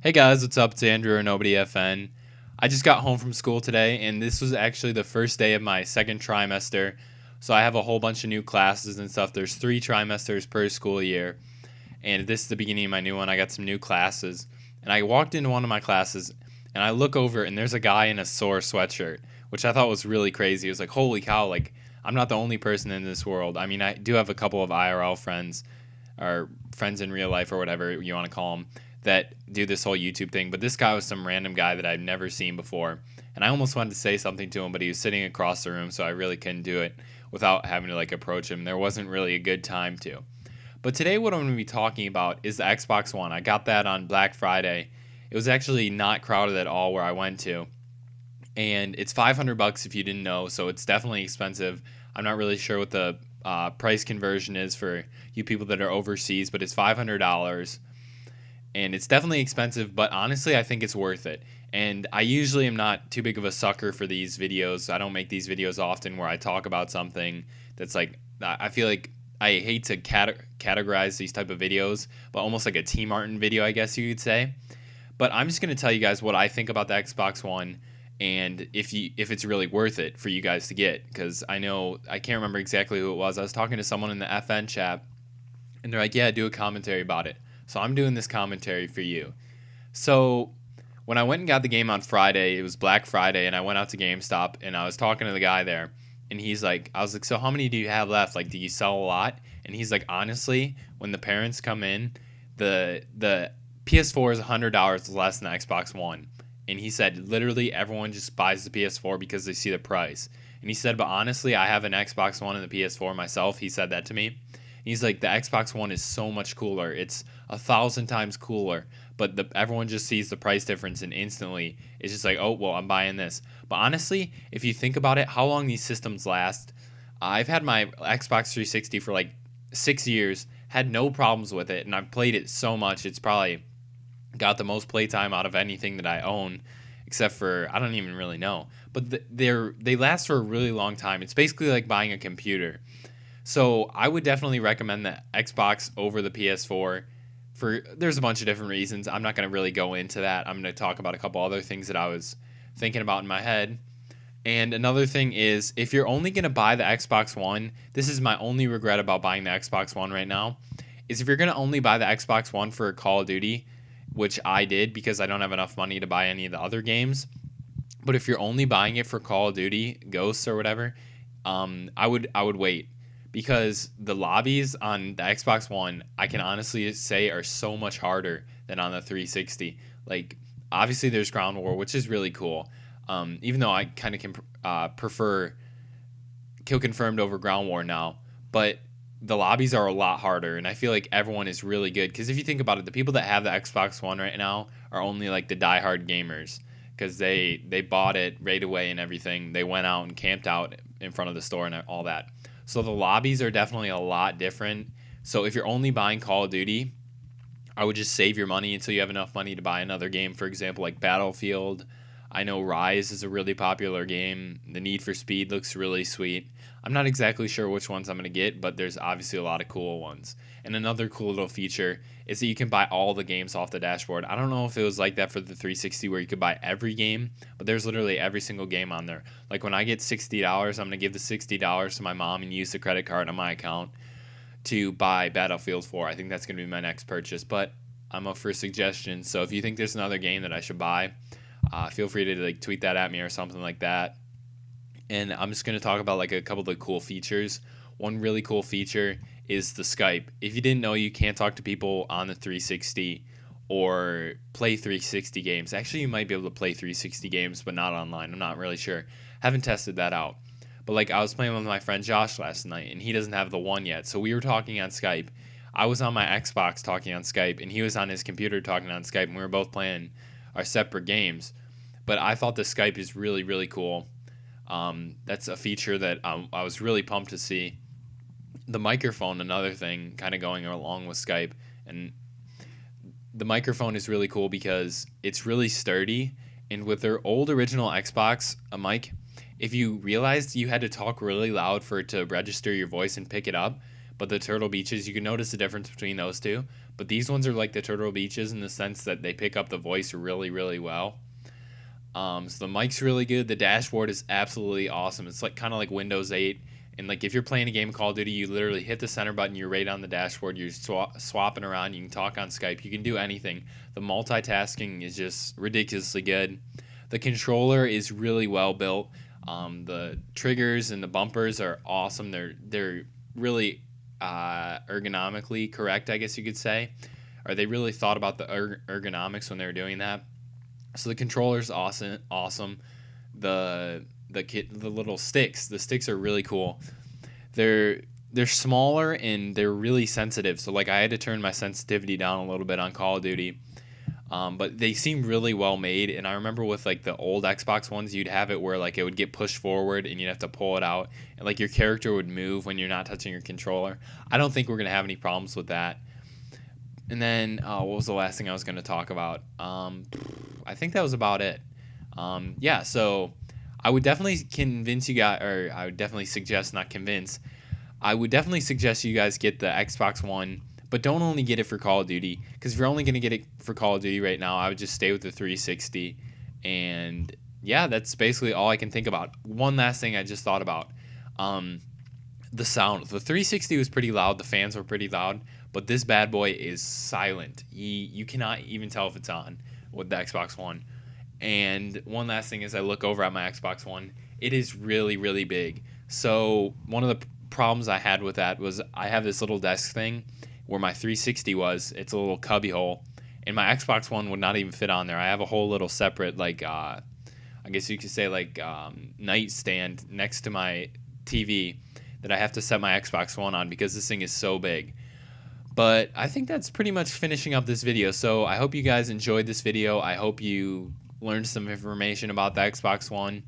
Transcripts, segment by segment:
Hey guys, what's up? It's Andrew or Nobody FN. I just got home from school today, and this was actually the first day of my second trimester. So I have a whole bunch of new classes and stuff. There's 3 trimesters per school year, and this is the beginning of my new one. I got some new classes, and I walked into one of my classes, and I look over, and there's a guy in a SOAR sweatshirt, which I thought was really crazy. It was like, holy cow! Like I'm not the only person in this world. I mean, I do have a couple of IRL friends, or friends in real life, or whatever you want to call them, that do this whole YouTube thing, but this guy was some random guy that I've never seen before, and I almost wanted to say something to him, but he was sitting across the room, so I really couldn't do it without having to approach him. There wasn't really a good time to. But today what I'm going to be talking about is the Xbox One. I got that on Black Friday. It was actually not crowded at all where I went to, and it's $500 if you didn't know, so it's definitely expensive. I'm not really sure what the price conversion is for you people that are overseas, but it's $500. And it's definitely expensive, but honestly, I think it's worth it. And I usually am not too big of a sucker for these videos. I don't make these videos often where I talk about something that's I feel like I hate to categorize these type of videos, but almost like a T Martin video, I guess you could say. But I'm just going to tell you guys what I think about the Xbox One and if it's really worth it for you guys to get. Because I can't remember exactly who it was. I was talking to someone in the FN chat, and they're like, yeah, do a commentary about it. So I'm doing this commentary for you. So when I went and got the game on Friday, it was Black Friday, and I went out to GameStop, and I was talking to the guy there, and I was like, so how many do you have left? Do you sell a lot? And he's like, honestly, when the parents come in, the PS4 is $100 less than the Xbox One. And he said, literally, everyone just buys the PS4 because they see the price. And he said, but honestly, I have an Xbox One and the PS4 myself. He said that to me. He's like, the Xbox One is so much cooler. It's 1,000 times cooler. But everyone just sees the price difference and instantly it's just like, oh, well, I'm buying this. But honestly, if you think about it, how long these systems last, I've had my Xbox 360 for 6 years, had no problems with it, and I've played it so much. It's probably got the most playtime out of anything that I own, except for, I don't even really know. But they last for a really long time. It's basically like buying a computer. So I would definitely recommend the Xbox over the PS4 there's a bunch of different reasons. I'm not going to really go into that. I'm going to talk about a couple other things that I was thinking about in my head. And another thing is, if you're only going to buy the Xbox One, this is my only regret about buying the Xbox One right now, is if you're going to only buy the Xbox One for Call of Duty, which I did because I don't have enough money to buy any of the other games. But if you're only buying it for Call of Duty, Ghosts or whatever, I would wait. Because the lobbies on the Xbox One, I can honestly say, are so much harder than on the 360. Obviously there's Ground War, which is really cool. Even though I kind of can prefer Kill Confirmed over Ground War now. But the lobbies are a lot harder, and I feel like everyone is really good. Because if you think about it, the people that have the Xbox One right now are only the diehard gamers. Because they bought it right away and everything. They went out and camped out in front of the store and all that. So the lobbies are definitely a lot different. So if you're only buying Call of Duty, I would just save your money until you have enough money to buy another game. For example, like Battlefield. I know Rise is a really popular game. The Need for Speed looks really sweet. I'm not exactly sure which ones I'm going to get, but there's obviously a lot of cool ones. And another cool little feature is that you can buy all the games off the dashboard. I don't know if it was like that for the 360 where you could buy every game, but there's literally every single game on there. When I get $60, I'm going to give the $60 to my mom and use the credit card on my account to buy Battlefield 4. I think that's going to be my next purchase, but I'm up for suggestions. So if you think there's another game that I should buy, feel free to tweet that at me or something like that. And I'm just going to talk about a couple of the cool features. One really cool feature is the Skype. If you didn't know, you can't talk to people on the 360 or play 360 games. Actually, you might be able to play 360 games, but not online. I'm not really sure. Haven't tested that out. But I was playing with my friend Josh last night, and he doesn't have the One yet. So we were talking on Skype. I was on my Xbox talking on Skype, and he was on his computer talking on Skype, and we were both playing our separate games. But I thought the Skype is really, really cool. That's a feature that I was really pumped to see. The microphone, another thing, kind of going along with Skype. And the microphone is really cool because it's really sturdy. And with their old original Xbox mic, if you realized you had to talk really loud for it to register your voice and pick it up, but the Turtle Beaches, you can notice the difference between those two. but these ones are like the Turtle Beaches in the sense that they pick up the voice really, really well. So the mic's really good. The dashboard is absolutely awesome. It's like kind of like Windows 8. And like if you're playing a game of Call of Duty, you literally hit the center button, you're right on the dashboard, you're swapping around, you can talk on Skype, you can do anything. The multitasking is just ridiculously good. The controller is really well built. The triggers and the bumpers are awesome. They're really ergonomically correct, I guess you could say. Or they really thought about the ergonomics when they were doing that. So the controller's awesome. The little sticks. The sticks are really cool. They're smaller and they're really sensitive. So like I had to turn my sensitivity down a little bit on Call of Duty. But they seem really well made. And I remember with like the old Xbox ones, you'd have it where like it would get pushed forward and you'd have to pull it out, and like your character would move when you're not touching your controller. I don't think we're gonna have any problems with that. And then what was the last thing I was gonna talk about? I think that was about it. Yeah. So I would definitely convince you guys, or I would definitely suggest, not convince, I would definitely suggest you guys get the Xbox One, but don't only get it for Call of Duty, because if you're only going to get it for Call of Duty right now, I would just stay with the 360. And yeah, that's basically all I can think about. One last thing I just thought about. The sound. The 360 was pretty loud. The fans were pretty loud, but this bad boy is silent. You cannot even tell if it's on with the Xbox One. And one last thing is I look over at my Xbox One. It is really, really big. So one of the problems I had with that was I have this little desk thing where my 360 was. It's a little cubby hole. And my Xbox One would not even fit on there. I have a whole little separate, like, I guess you could say, like, nightstand next to my TV that I have to set my Xbox One on because this thing is so big. But I think that's pretty much finishing up this video. So I hope you guys enjoyed this video. I hope you learned some information about the Xbox One.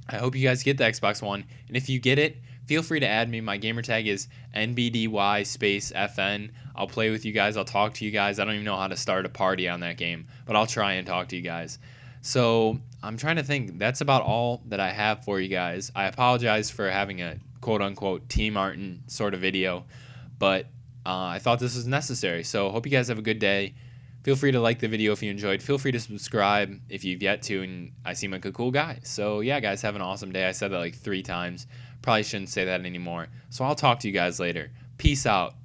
I hope you guys get the Xbox One. And if you get it, feel free to add me. My gamer tag is NBDY space FN. I'll play with you guys. I'll talk to you guys. I don't even know how to start a party on that game, but I'll try and talk to you guys. So I'm trying to think. That's about all that I have for you guys. I apologize for having a quote-unquote Team Martin sort of video, but I thought this was necessary. So hope you guys have a good day. Feel free to like the video if you enjoyed. Feel free to subscribe if you've yet to, and I seem like a cool guy. So yeah, guys, have an awesome day. I said that like 3 times. Probably shouldn't say that anymore. So I'll talk to you guys later. Peace out.